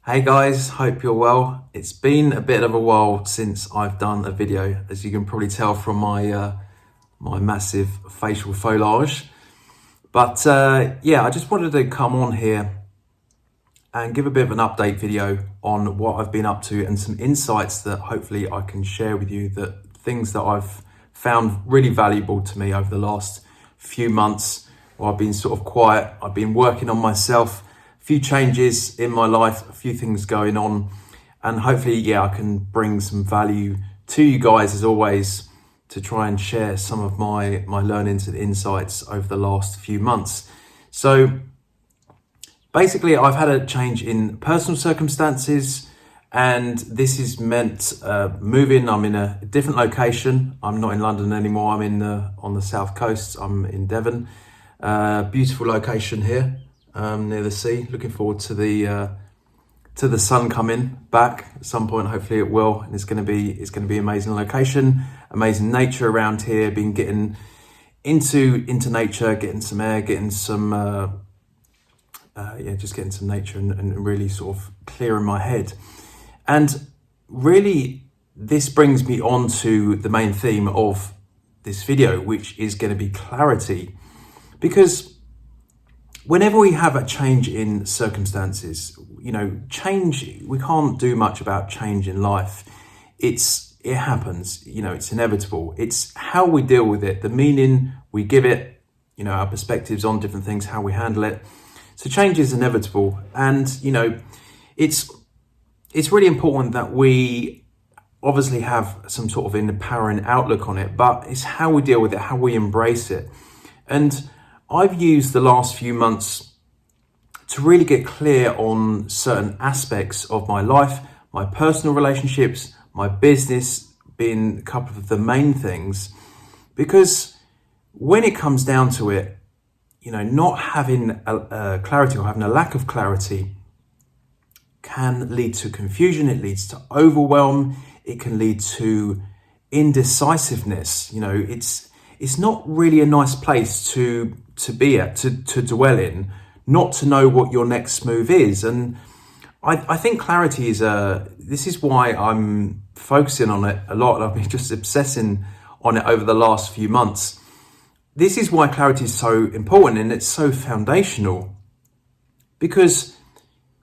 Hey guys, hope you're well. It's been a bit of a while since I've done a video, as you can probably tell from my massive facial foliage. But yeah, I just wanted to come on here and give a bit of an update video on what I've been up to and some insights that hopefully I can share with you, that things that I've found really valuable to me over the last few months while I've been sort of quiet. I've been working on myself, few changes in my life, a few things going on, and hopefully, I can bring some value to you guys as always to try and share some of my learnings and insights over the last few months. So basically, I've had a change in personal circumstances, and this has meant moving. I'm in a different location. I'm not in London anymore. I'm on the south coast. I'm in Devon. Beautiful location here. Near the sea. Looking forward to the sun coming back at some point. Hopefully it will, and it's going to be amazing location, amazing nature around here. Been getting into nature, getting some air, getting some just getting some nature and really sort of clearing my head. And really, this brings me on to the main theme of this video, which is going to be clarity, because whenever we have a change in circumstances, change, we can't do much about change in life. It happens, it's inevitable. It's how we deal with it, the meaning we give it, our perspectives on different things, how we handle it. So change is inevitable. And, it's really important that we obviously have some sort of empowering outlook on it, but it's how we deal with it, how we embrace it. And I've used the last few months to really get clear on certain aspects of my life, my personal relationships, my business being a couple of the main things. Because when it comes down to it, not having clarity or having a lack of clarity can lead to confusion. It leads to overwhelm. It can lead to indecisiveness. It's not really a nice place to be at, to dwell in, not to know what your next move is. And I think clarity this is why I'm focusing on it a lot. I've been just obsessing on it over the last few months. This is why clarity is so important and it's so foundational, because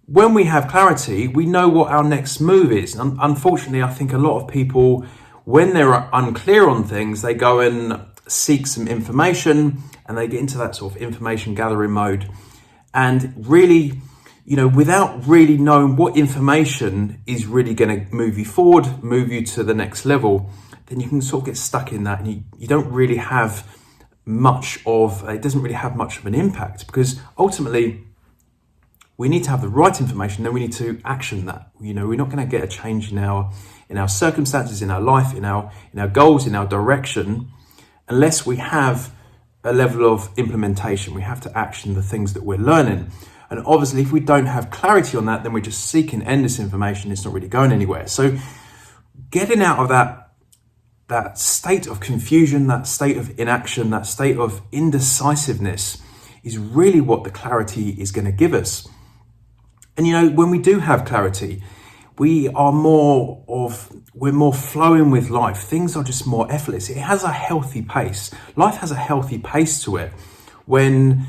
when we have clarity, we know what our next move is. And unfortunately, I think a lot of people, when they're unclear on things, they go and seek some information and they get into that sort of information gathering mode. And really, without really knowing what information is really going to move you forward, move you to the next level, then you can sort of get stuck in that, and you don't really have it doesn't really have much of an impact, because ultimately we need to have the right information, then we need to action that. We're not going to get a change in our circumstances, in our life, in our goals, in our direction, unless we have a level of implementation. We have to action the things that we're learning. And obviously, if we don't have clarity on that, then we're just seeking endless information. It's not really going anywhere. So getting out of that state of confusion, that state of inaction, that state of indecisiveness is really what the clarity is going to give us. And when we do have clarity, we're more flowing with life. Things are just more effortless. It has a healthy pace. Life has a healthy pace to it. When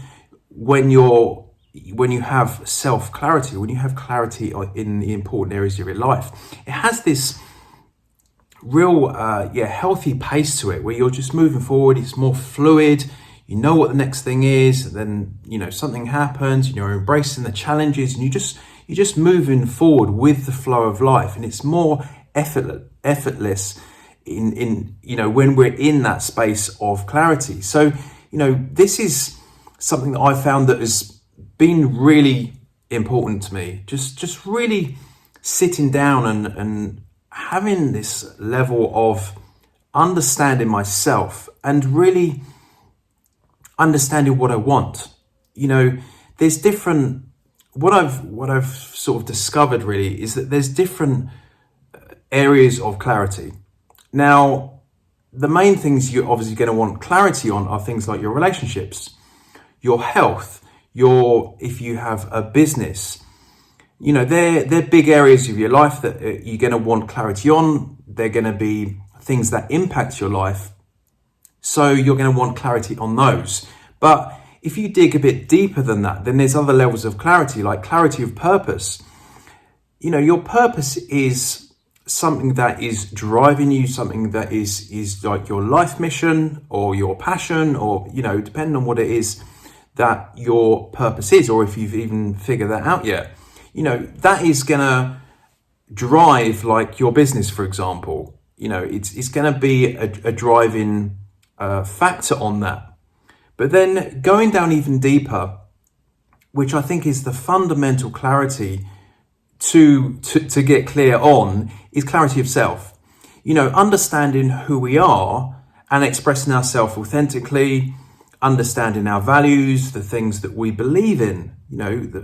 you have self-clarity, when you have clarity in the important areas of your life, it has this real, healthy pace to it, where you're just moving forward. It's more fluid. You know what the next thing is. And then, something happens and you're embracing the challenges, and you're just moving forward with the flow of life. And it's more effortless in when we're in that space of clarity. So, this is something that I found that has been really important to me. Just really sitting down and having this level of understanding myself and really understanding what I want. There's different, what I've sort of discovered really is that there's different areas of clarity. Now, the main things you're obviously going to want clarity on are things like your relationships, your health, if you have a business, they're big areas of your life that you're going to want clarity on. They're going to be things that impact your life. So you're going to want clarity on those. But if you dig a bit deeper than that, then there's other levels of clarity, like clarity of purpose. Your purpose is something that is driving you, something that is like your life mission or your passion, or, depending on what it is that your purpose is, or if you've even figured that out yet, that is going to drive like your business, for example. It's going to be a driving factor on that. But then going down even deeper, which I think is the fundamental clarity to get clear on, is clarity of self. Understanding who we are and expressing ourselves authentically, understanding our values, the things that we believe in,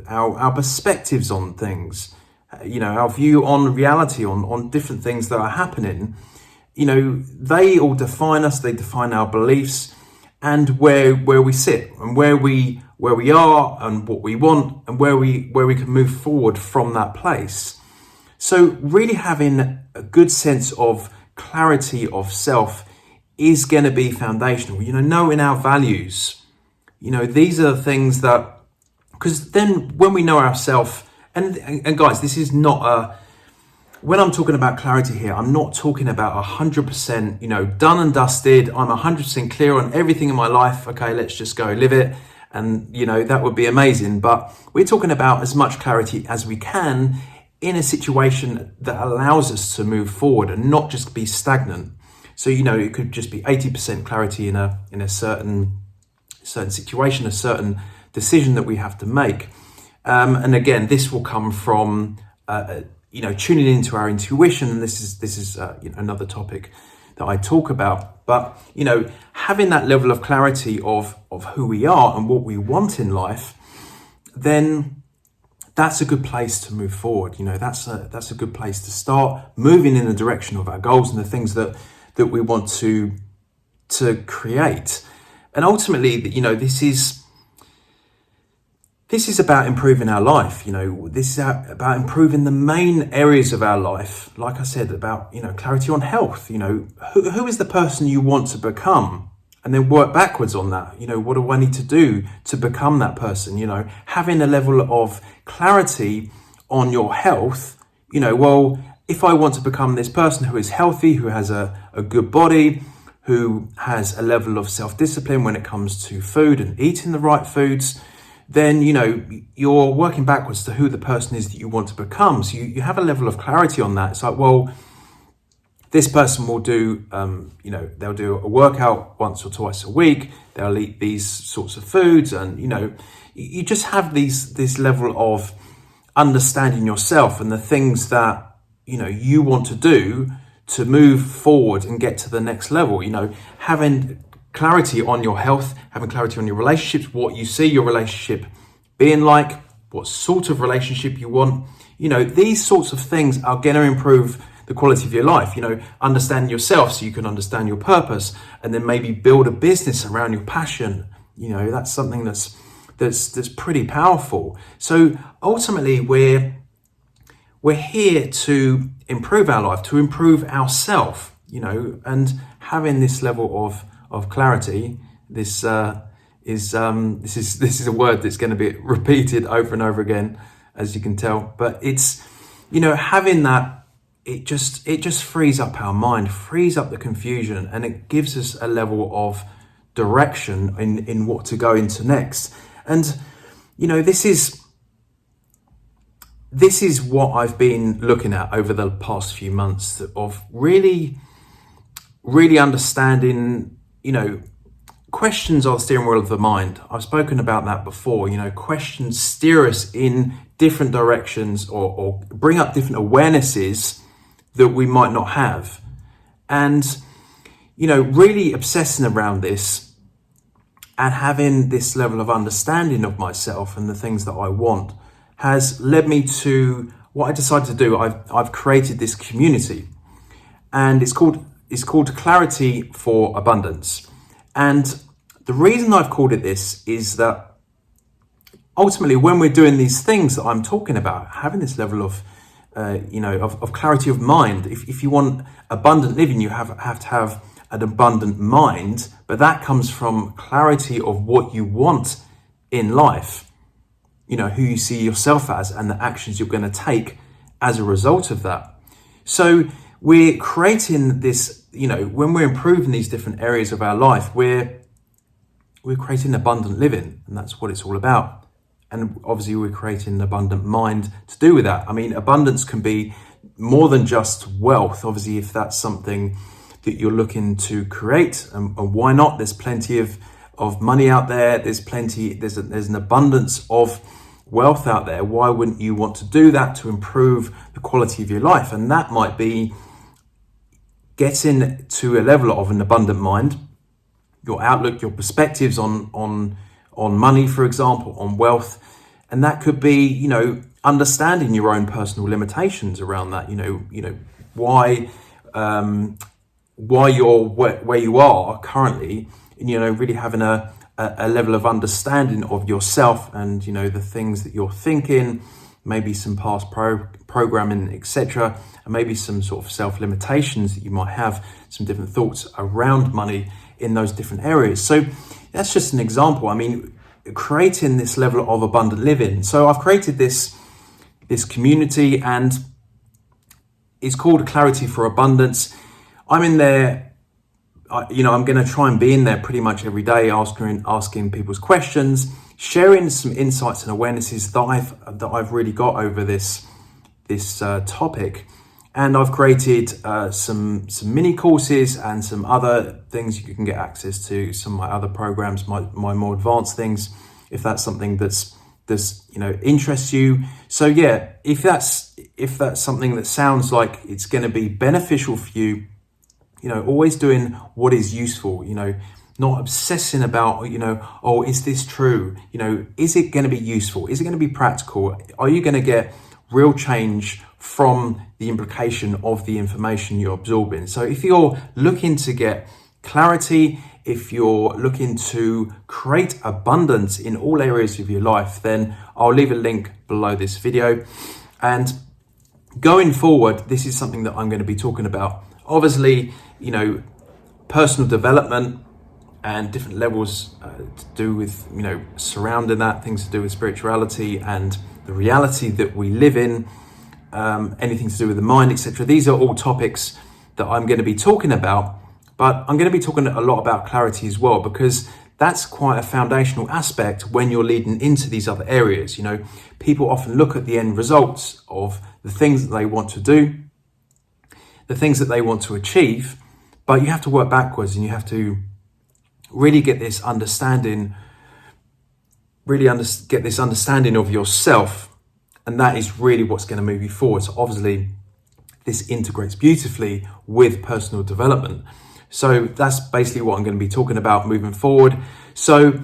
our perspectives on things, our view on reality, on different things that are happening. They all define us, they define our beliefs and where we sit and where we are and what we want and where we can move forward from that place. So really having a good sense of clarity of self is going to be foundational. Knowing our values, these are the things that, because then when we know ourselves, and guys, this is not when I'm talking about clarity here, I'm not talking about 100%, done and dusted. I'm 100% clear on everything in my life. Okay, let's just go live it. And, that would be amazing. But we're talking about as much clarity as we can in a situation that allows us to move forward and not just be stagnant. So, it could just be 80% clarity in a certain situation, a certain decision that we have to make. And again, this will come from, tuning into our intuition. And this is another topic that I talk about. But, having that level of clarity of who we are and what we want in life, then that's a good place to move forward. That's a good place to start moving in the direction of our goals and the things that we want to create. And ultimately, this is about improving our life. This is about improving the main areas of our life. Like I said, about, clarity on health. Who is the person you want to become? And then work backwards on that. What do I need to do to become that person? Having a level of clarity on your health. Well, if I want to become this person who is healthy, who has a good body, who has a level of self-discipline when it comes to food and eating the right foods, then, you're working backwards to who the person is that you want to become. So you have a level of clarity on that. It's like, well, this person will do, they'll do a workout once or twice a week. They'll eat these sorts of foods. And, you just have this level of understanding yourself and the things that, you want to do to move forward and get to the next level. Having clarity on your health, having clarity on your relationships, what you see your relationship being like, what sort of relationship you want. These sorts of things are going to improve the quality of your life. Understand yourself so you can understand your purpose, and then maybe build a business around your passion. That's something that's pretty powerful. So ultimately, we're here to improve our life, to improve ourselves. And having this level of clarity. This is a word that's going to be repeated over and over again, as you can tell. But it's, having that, it just frees up our mind, frees up the confusion, and it gives us a level of direction in what to go into next. And this is what I've been looking at over the past few months, of really understanding. Questions are the steering wheel of the mind. I've spoken about that before. Questions steer us in different directions or bring up different awarenesses that we might not have. And, really obsessing around this and having this level of understanding of myself and the things that I want has led me to what I decided to do. I've created this community, and it's called Clarity for Abundance. And the reason I've called it this is that ultimately, when we're doing these things that I'm talking about, having this level of of clarity of mind. If you want abundant living, you have to have an abundant mind, but that comes from clarity of what you want in life, who you see yourself as and the actions you're going to take as a result of that. So we're creating this, when we're improving these different areas of our life, we're creating abundant living, and that's what it's all about. And obviously we're creating an abundant mind to do with that. I mean, abundance can be more than just wealth. Obviously, if that's something that you're looking to create, and why not? There's plenty of money out there. There's an abundance of wealth out there. Why wouldn't you want to do that to improve the quality of your life? And that might be getting to a level of an abundant mind, your outlook, your perspectives on money, for example, on wealth. And that could be, understanding your own personal limitations around that, why you're where you are currently, really having a level of understanding of yourself and, the things that you're thinking, maybe some past programming, etc., and maybe some sort of self-limitations that you might have, some different thoughts around money in those different areas. So that's just an example. I mean, creating this level of abundant living. So I've created this community, and it's called Clarity for Abundance. I'm in there, I'm going to try and be in there pretty much every day, asking people's questions, sharing some insights and awarenesses that I've really got over this topic. And I've created some mini courses and some other things you can get access to, some of my other programs, my more advanced things, if that's something that's interests you. So yeah, if that's something that sounds like it's going to be beneficial for you, always doing what is useful, not obsessing about, oh, is this true? Is it going to be useful? Is it going to be practical? Are you going to get real change from the implication of the information you're absorbing? So if you're looking to get clarity, if you're looking to create abundance in all areas of your life, then I'll leave a link below this video. And going forward, this is something that I'm going to be talking about. Obviously, personal development and different levels to do with, surrounding that, things to do with spirituality and the reality that we live in, anything to do with the mind, etc. These are all topics that I'm going to be talking about, but I'm going to be talking a lot about clarity as well, because that's quite a foundational aspect when you're leading into these other areas. People often look at the end results of the things that they want to do, the things that they want to achieve, but you have to work backwards, and you have to really get this understanding, get this understanding of yourself. And that is really what's going to move you forward. So obviously this integrates beautifully with personal development. So that's basically what I'm going to be talking about moving forward. So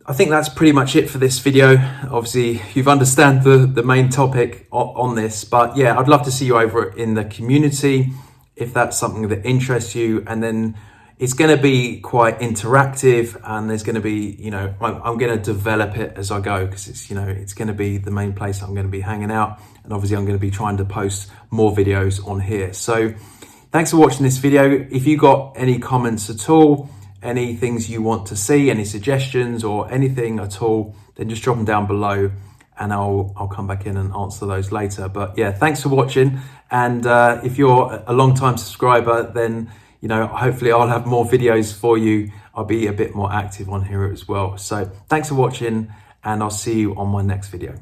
I think that's pretty much it for this video. Obviously you've understand the main topic on this, but yeah, I'd love to see you over in the community if that's something that interests you. And then it's going to be quite interactive, and there's going to be, I'm going to develop it as I go, because it's, it's going to be the main place I'm going to be hanging out. And obviously I'm going to be trying to post more videos on here. So thanks for watching this video. If you got any comments at all, any things you want to see, any suggestions or anything at all, then just drop them down below, and I'll come back in and answer those later. But yeah, thanks for watching. And if you're a long time subscriber, then hopefully I'll have more videos for you. I'll be a bit more active on here as well. So thanks for watching, and I'll see you on my next video.